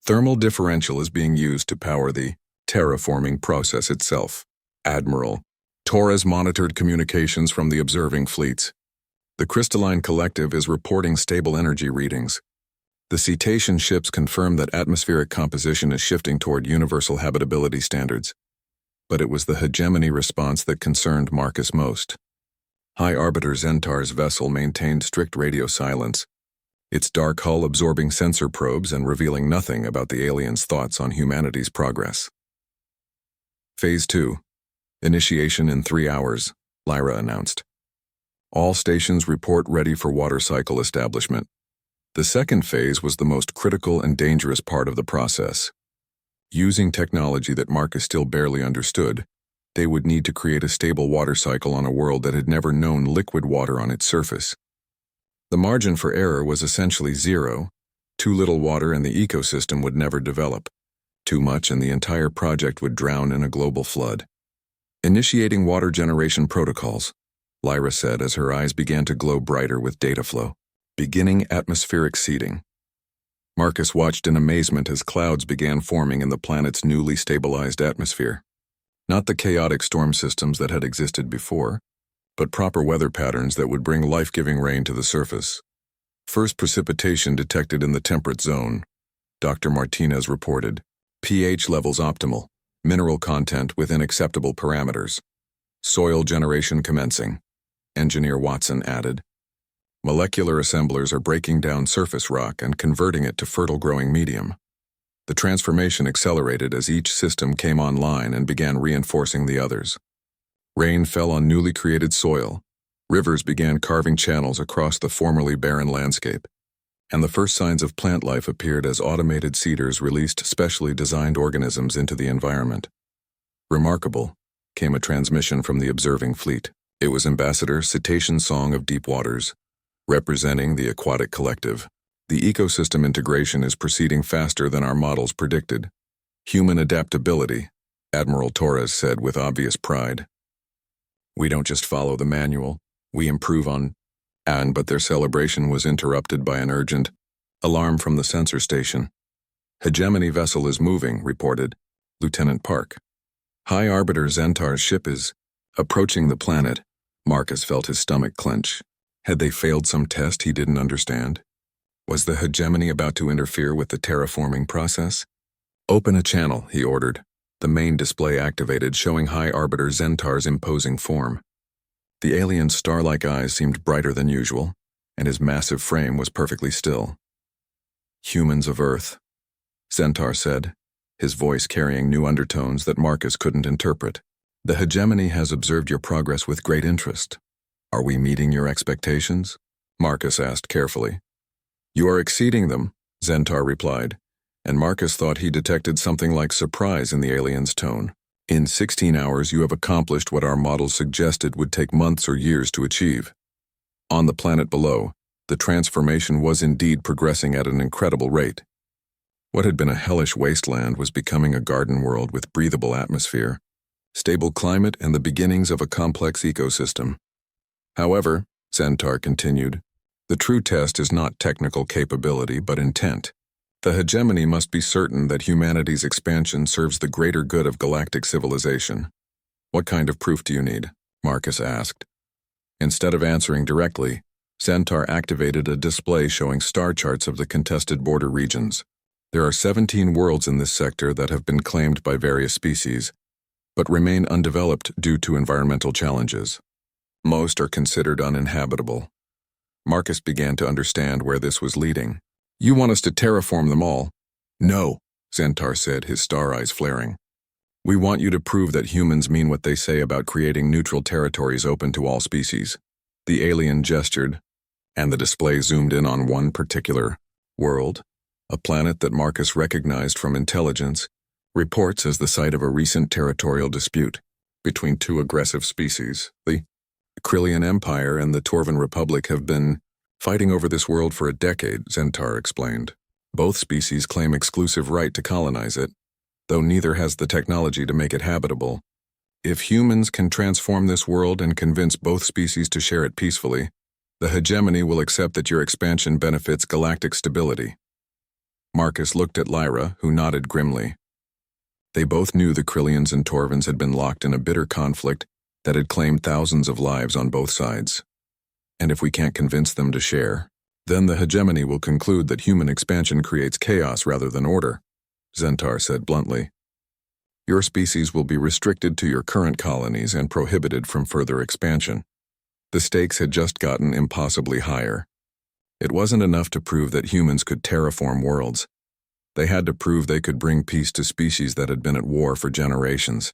thermal differential is being used to power the terraforming process itself. Admiral Torres monitored communications from the observing fleets. The Crystalline Collective is reporting stable energy readings. The Cetacean ships confirm that atmospheric composition is shifting toward universal habitability standards. But it was the hegemony response that concerned Marcus most. High Arbiter Zentar's vessel maintained strict radio silence, its dark hull absorbing sensor probes and revealing nothing about the aliens' thoughts on humanity's progress. Phase 2. Initiation in 3 hours, Lyra announced. All stations report ready for water cycle establishment. The second phase was the most critical and dangerous part of the process. Using technology that Marcus still barely understood, they would need to create a stable water cycle on a world that had never known liquid water on its surface. The margin for error was essentially zero. Too little water and the ecosystem would never develop. Too much and the entire project would drown in a global flood. Initiating water generation protocols, Lyra said as her eyes began to glow brighter with data flow. Beginning atmospheric seeding. Marcus watched in amazement as clouds began forming in the planet's newly stabilized atmosphere. Not the chaotic storm systems that had existed before, but proper weather patterns that would bring life-giving rain to the surface. First precipitation detected in the temperate zone, Dr. Martinez reported. pH levels optimal, mineral content within acceptable parameters. Soil generation commencing, Engineer Watson added. Molecular assemblers are breaking down surface rock and converting it to fertile growing medium. The transformation accelerated as each system came online and began reinforcing the others. Rain fell on newly created soil. Rivers began carving channels across the formerly barren landscape, and the first signs of plant life appeared as automated seeders released specially designed organisms into the environment. Remarkable, came a transmission from the observing fleet. It was Ambassador Cetacean Song of Deep Waters, representing the aquatic collective. The ecosystem integration is proceeding faster than our models predicted. Human adaptability, Admiral Torres said with obvious pride. We don't just follow the manual, we improve on. But their celebration was interrupted by an urgent alarm from the sensor station. Hegemony vessel is moving, reported Lieutenant Park. High Arbiter Zentar's ship is approaching the planet. Marcus felt his stomach clench. Had they failed some test he didn't understand? Was the hegemony about to interfere with the terraforming process? Open a channel, he ordered. The main display activated, showing High Arbiter Zentar's imposing form. The alien's star-like eyes seemed brighter than usual, and his massive frame was perfectly still. Humans of Earth, Zentar said, his voice carrying new undertones that Marcus couldn't interpret. The hegemony has observed your progress with great interest. Are we meeting your expectations? Marcus asked carefully. You are exceeding them, Zentar replied, and Marcus thought he detected something like surprise in the alien's tone. In 16 hours you have accomplished what our models suggested would take months or years to achieve. On the planet below, the transformation was indeed progressing at an incredible rate. What had been a hellish wasteland was becoming a garden world with breathable atmosphere, stable climate, and the beginnings of a complex ecosystem. However, Zentar continued, the true test is not technical capability but intent. The hegemony must be certain that humanity's expansion serves the greater good of galactic civilization. What kind of proof do you need? Marcus asked. Instead of answering directly, Zentar activated a display showing star charts of the contested border regions. There are 17 worlds in this sector that have been claimed by various species, but remain undeveloped due to environmental challenges. Most are considered uninhabitable. Marcus began to understand where this was leading. You want us to terraform them all? No, Zentar said, his star eyes flaring. We want you to prove that humans mean what they say about creating neutral territories open to all species. The alien gestured, and the display zoomed in on one particular world, a planet that Marcus recognized from intelligence reports as the site of a recent territorial dispute between two aggressive species. The Krillian Empire and the Torvan Republic have been fighting over this world for a decade, Zentar explained. Both species claim exclusive right to colonize it, though neither has the technology to make it habitable. If humans can transform this world and convince both species to share it peacefully, the hegemony will accept that your expansion benefits galactic stability. Marcus looked at Lyra, who nodded grimly. They both knew the Krillians and Torvans had been locked in a bitter conflict that had claimed thousands of lives on both sides. And if we can't convince them to share, then the hegemony will conclude that human expansion creates chaos rather than order, Zentar said bluntly. Your species will be restricted to your current colonies and prohibited from further expansion. The stakes had just gotten impossibly higher. It wasn't enough to prove that humans could terraform worlds. They had to prove they could bring peace to species that had been at war for generations.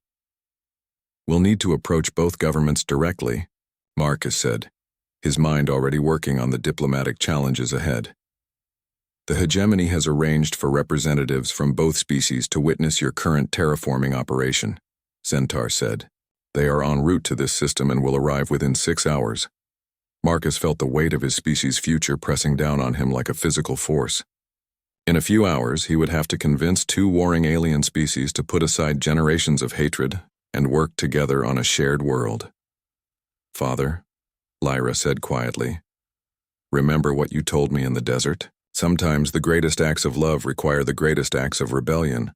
We'll need to approach both governments directly, Marcus said, his mind already working on the diplomatic challenges ahead. The hegemony has arranged for representatives from both species to witness your current terraforming operation, Zentar said. They are en route to this system and will arrive within 6 hours. Marcus felt the weight of his species' future pressing down on him like a physical force. In a few hours, he would have to convince two warring alien species to put aside generations of hatred and work together on a shared world. Father, Lyra said quietly, remember what you told me in the desert? Sometimes the greatest acts of love require the greatest acts of rebellion.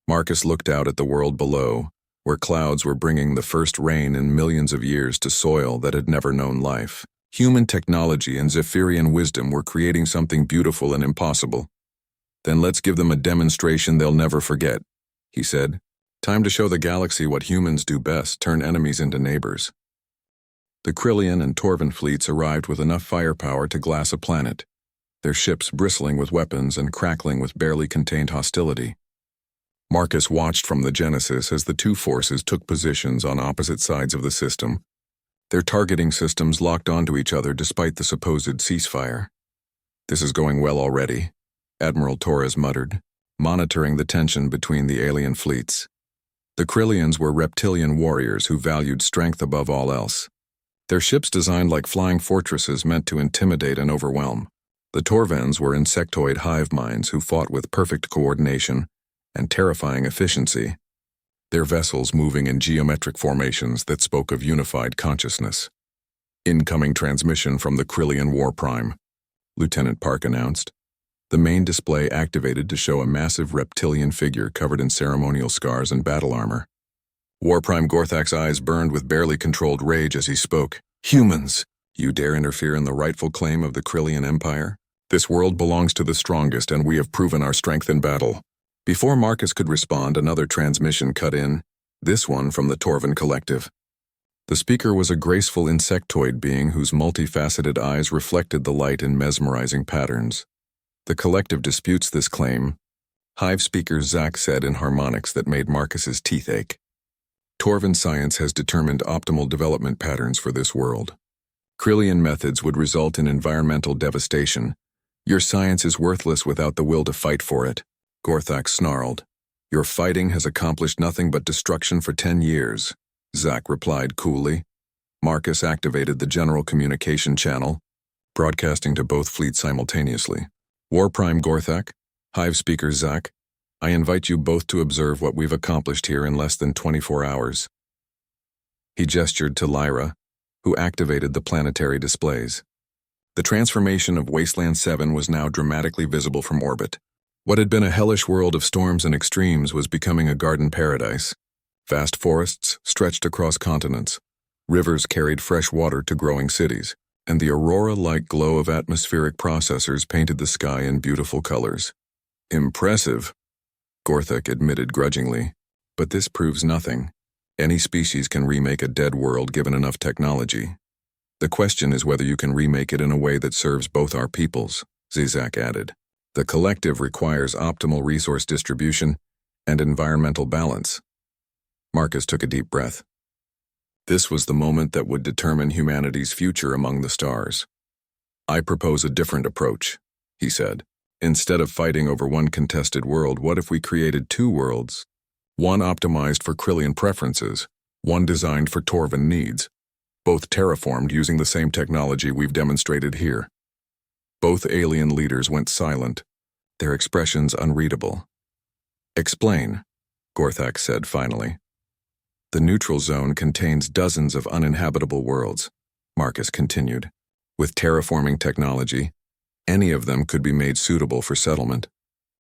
Marcus looked out at the world below, where clouds were bringing the first rain in millions of years to soil that had never known life. Human technology and Zephyrian wisdom were creating something beautiful and impossible. "Then let's give them a demonstration they'll never forget," he said. "Time to show the galaxy what humans do best, turn enemies into neighbors." The Krillian and Torvan fleets arrived with enough firepower to glass a planet, their ships bristling with weapons and crackling with barely contained hostility. Marcus watched from the Genesis as the two forces took positions on opposite sides of the system, their targeting systems locked onto each other despite the supposed ceasefire. "This is going well already," Admiral Torres muttered, monitoring the tension between the alien fleets. The Krillians were reptilian warriors who valued strength above all else. Their ships designed like flying fortresses meant to intimidate and overwhelm. The Torvans were insectoid hive minds who fought with perfect coordination and terrifying efficiency, their vessels moving in geometric formations that spoke of unified consciousness. "Incoming transmission from the Krillian War Prime," Lieutenant Park announced. The main display activated to show a massive reptilian figure covered in ceremonial scars and battle armor. War Prime Gorthak's eyes burned with barely controlled rage as he spoke. "Humans! You dare interfere in the rightful claim of the Krillian Empire? This world belongs to the strongest, and we have proven our strength in battle." Before Marcus could respond, another transmission cut in, this one from the Torvan Collective. The speaker was a graceful insectoid being whose multifaceted eyes reflected the light in mesmerizing patterns. "The Collective disputes this claim," Hive speaker Zach said in harmonics that made Marcus's teeth ache. "Torvan science has determined optimal development patterns for this world. Krillian methods would result in environmental devastation. Your science is worthless without the will to fight for it." Gorthak snarled. "Your fighting has accomplished nothing but destruction for 10 years, Zach replied coolly. Marcus activated the general communication channel, broadcasting to both fleets simultaneously. "War Prime Gorthak, Hive Speaker Zach, I invite you both to observe what we've accomplished here in less than 24 hours. He gestured to Lyra, who activated the planetary displays. The transformation of Wasteland 7 was now dramatically visible from orbit. What had been a hellish world of storms and extremes was becoming a garden paradise. Vast forests stretched across continents. Rivers carried fresh water to growing cities, and the aurora-like glow of atmospheric processors painted the sky in beautiful colors. "Impressive," Gorthak admitted grudgingly, "but this proves nothing. Any species can remake a dead world given enough technology. The question is whether you can remake it in a way that serves both our peoples," Zizak added. "The Collective requires optimal resource distribution and environmental balance." Marcus took a deep breath. This was the moment that would determine humanity's future among the stars. "I propose a different approach," he said. "Instead of fighting over one contested world, what if we created two worlds? One optimized for Krillian preferences, one designed for Torvan needs, both terraformed using the same technology we've demonstrated here." Both alien leaders went silent, their expressions unreadable. "Explain," Gorthak said finally. "The neutral zone contains dozens of uninhabitable worlds," Marcus continued. "With terraforming technology, any of them could be made suitable for settlement.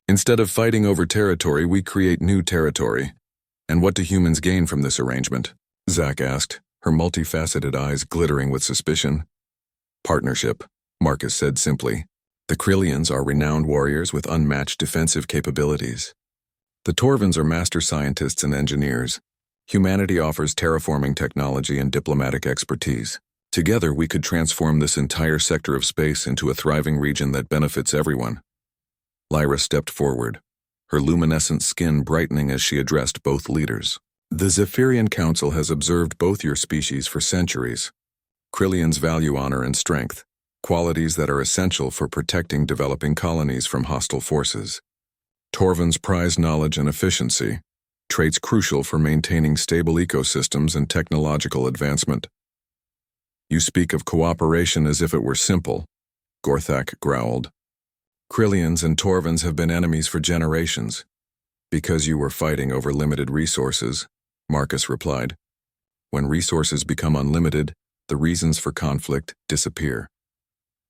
Instead of fighting over territory, we create new territory. And what do humans gain from this arrangement?" Zach asked, her multifaceted eyes glittering with suspicion. "Partnership," Marcus said simply. "The Krillians are renowned warriors with unmatched defensive capabilities. The Torvans are master scientists and engineers. Humanity offers terraforming technology and diplomatic expertise. Together, we could transform this entire sector of space into a thriving region that benefits everyone." Lyra stepped forward, her luminescent skin brightening as she addressed both leaders. "The Zephyrian Council has observed both your species for centuries. Krillians value honor and strength, qualities that are essential for protecting developing colonies from hostile forces. Torvans prize knowledge and efficiency, traits crucial for maintaining stable ecosystems and technological advancement." "You speak of cooperation as if it were simple," Gorthak growled. "Krillians and Torvans have been enemies for generations." "Because you were fighting over limited resources," Marcus replied. "When resources become unlimited, the reasons for conflict disappear."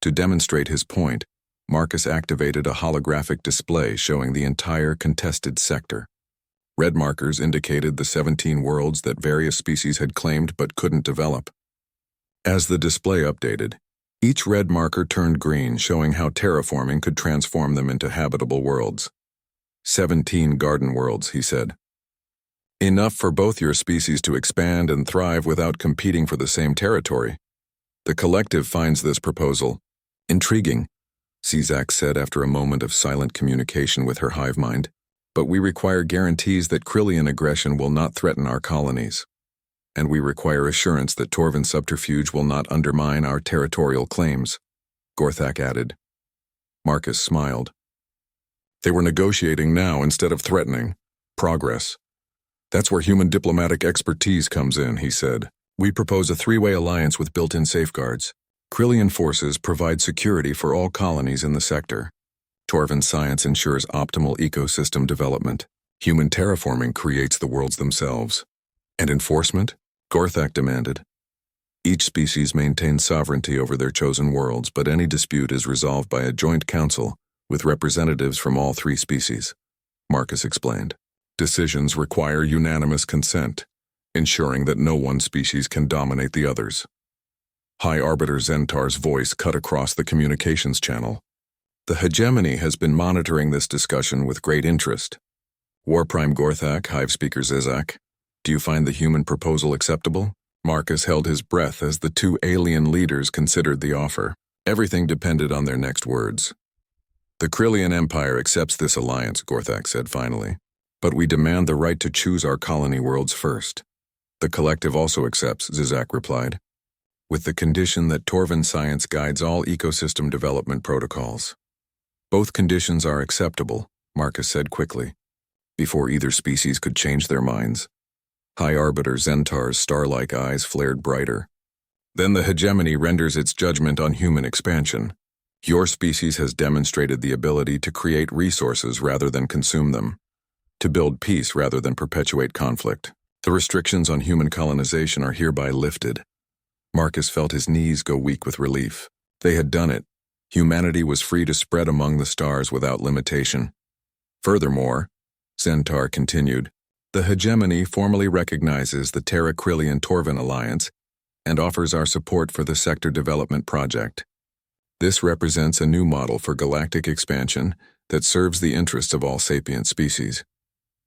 To demonstrate his point, Marcus activated a holographic display showing the entire contested sector. Red markers indicated the 17 worlds that various species had claimed but couldn't develop. As the display updated, each red marker turned green, showing how terraforming could transform them into habitable worlds. 17 garden worlds, he said. Enough for both your species to expand and thrive without competing for the same territory. The collective finds this proposal intriguing, Czak said after a moment of silent communication with her hive mind. But we require guarantees that Krillian aggression will not threaten our colonies. And we require assurance that Torvin subterfuge will not undermine our territorial claims, Gorthak added. Marcus smiled. They were negotiating now instead of threatening. Progress. That's where human diplomatic expertise comes in, he said. We propose a three-way alliance with built-in safeguards. Krillian forces provide security for all colonies in the sector. Torvin science ensures optimal ecosystem development. Human terraforming creates the worlds themselves. And enforcement? Gorthak demanded. Each species maintains sovereignty over their chosen worlds, but any dispute is resolved by a joint council with representatives from all three species, Marcus explained. Decisions require unanimous consent, ensuring that no one species can dominate the others. High Arbiter Zentar's voice cut across the communications channel. The hegemony has been monitoring this discussion with great interest. Warprime Gorthak, Hive Speaker Zizak, do you find the human proposal acceptable? Marcus held his breath as the two alien leaders considered the offer. Everything depended on their next words. The Krillian Empire accepts this alliance, Gorthak said finally. But we demand the right to choose our colony worlds first. The collective also accepts, Zizak replied, with the condition that Torvin science guides all ecosystem development protocols. Both conditions are acceptable, Marcus said quickly, before either species could change their minds. High Arbiter Zentar's star-like eyes flared brighter. Then the hegemony renders its judgment on human expansion. Your species has demonstrated the ability to create resources rather than consume them, to build peace rather than perpetuate conflict. The restrictions on human colonization are hereby lifted. Marcus felt his knees go weak with relief. They had done it. Humanity was free to spread among the stars without limitation. Furthermore, Zentar continued, the hegemony formally recognizes the Terra-Krillian-Torvin alliance and offers our support for the sector development project. This represents a new model for galactic expansion that serves the interests of all sapient species.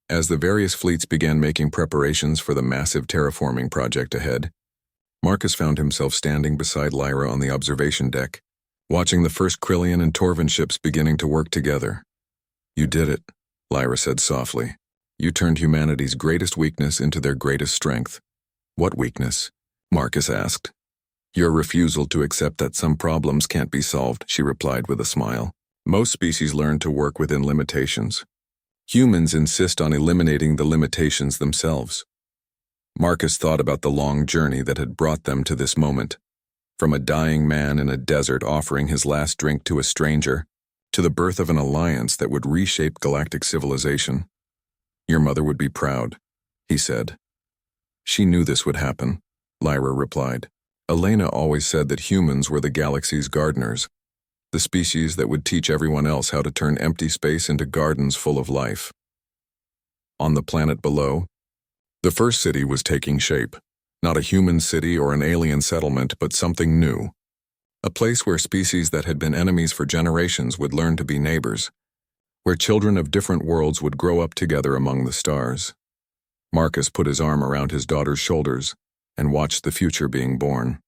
As the various fleets began making preparations for the massive terraforming project ahead, Marcus found himself standing beside Lyra on the observation deck, watching the first Krillian and Torvin ships beginning to work together. You did it, Lyra said softly. You turned humanity's greatest weakness into their greatest strength. What weakness? Marcus asked. Your refusal to accept that some problems can't be solved, she replied with a smile. Most species learn to work within limitations. Humans insist on eliminating the limitations themselves. Marcus thought about the long journey that had brought them to this moment. From a dying man in a desert offering his last drink to a stranger, to the birth of an alliance that would reshape galactic civilization. Your mother would be proud, he said. She knew this would happen, Lyra replied. Elena always said that humans were the galaxy's gardeners, the species that would teach everyone else how to turn empty space into gardens full of life. On the planet below, the first city was taking shape. Not a human city or an alien settlement, but something new. A place where species that had been enemies for generations would learn to be neighbors, where children of different worlds would grow up together among the stars. Marcus put his arm around his daughter's shoulders and watched the future being born.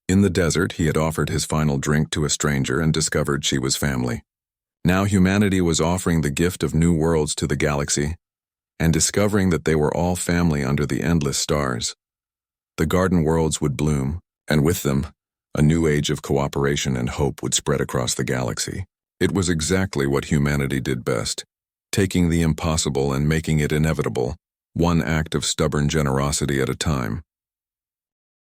In the desert, he had offered his final drink to a stranger and discovered she was family. Now humanity was offering the gift of new worlds to the galaxy and discovering that they were all family under the endless stars. The garden worlds would bloom, and with them, a new age of cooperation and hope would spread across the galaxy. It was exactly what humanity did best, taking the impossible and making it inevitable, one act of stubborn generosity at a time.